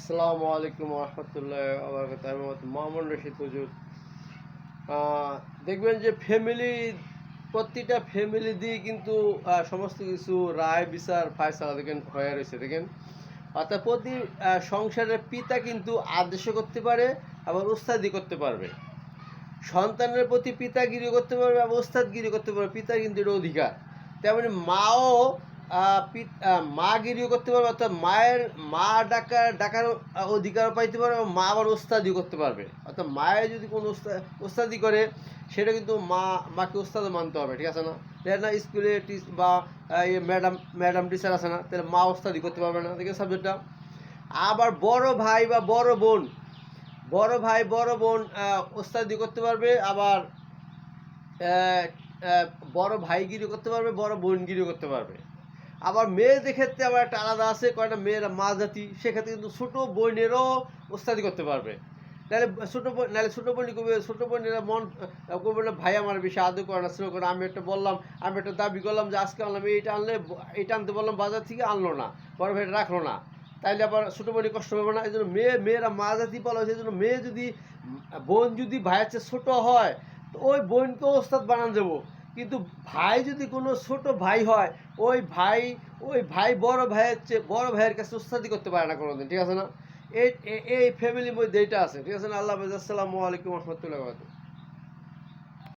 আসসালামু আলাইকুম রহমতুল্লাহ আবরকাত। আমি মোহাম্মদ রশিদ হুজুর। দেখবেন যে প্রতিটা ফ্যামিলি দিয়ে কিন্তু সমস্ত কিছু রায় বিচার ফায়সালা দেখেন হয়ে রয়েছে। দেখেন অর্থাৎ প্রতি সংসারের পিতা কিন্তু আদেশও করতে পারে, আবার উস্তাদি করতে পারবে। সন্তানের প্রতি পিতাগিরি করতে পারবে, আবার উস্তাদগিরি করতে পারবে। পিতার কিন্তু এটা অধিকার। তেমনি মাও মাগিরিও করতে পারবে, অর্থাৎ মা ডাকার অধিকার পাইতে পারবে, এবং মা আবার ওস্তাদিও করতে পারবে। অর্থাৎ মায়ের যদি কোনো ওস্তাদি করে, সেটা কিন্তু মাকে ওস্তাদও মানতে হবে, ঠিক আছে না? না স্কুলে বা ম্যাডাম টিচার আছে না, তাহলে মা ওস্তাদি করতে পারবে না, দেখে সাবজেক্টটা। আবার বড় ভাই বড় বোন ওস্তাদি করতে পারবে, আবার বড় ভাইগিরি করতে পারবে, বড় বোনগিরি করতে পারবে। আবার মেয়েদের ক্ষেত্রে আবার একটা আলাদা আছে, কয়টা মেয়েরা মা জাতি, সেক্ষেত্রে কিন্তু ছোটো বোনেরও ওস্তাদি করতে পারবে। নাহলে ছোটো বোনই করবে, ছোটো বোনেরা মন করবে না, ভাই আমার বেশি আদর করে না, স্নেহ করে। আমি একটা দাবি করলাম যে আজকে আনলাম, এইটা আনতে বললাম বাজার থেকে, আনলো না, বড় ভাইটা রাখলো না, তাইলে আবার ছোটো বোনই কষ্ট পাবে না? এই জন্য মেয়েরা মা জাতি বলা হয়েছে। এই জন্য বোন যদি ভাইয়ের চেয়ে ছোটো হয়, তো ওই বোনকেও ওস্তাদ বানান দেবো। কিন্তু ভাই যদি কোনো ছোট ভাই হয়, ওই ভাই বড় ভাইয়ের কাছে উস্তাদি করতে পারে না কোনোদিন, ঠিক আছে না? এই ফ্যামিলির মধ্যে এইটা আছে, ঠিক আছে না? আল্লাহ হাফেজ। আসসালামু আলাইকুম রহমতুল্লাহ।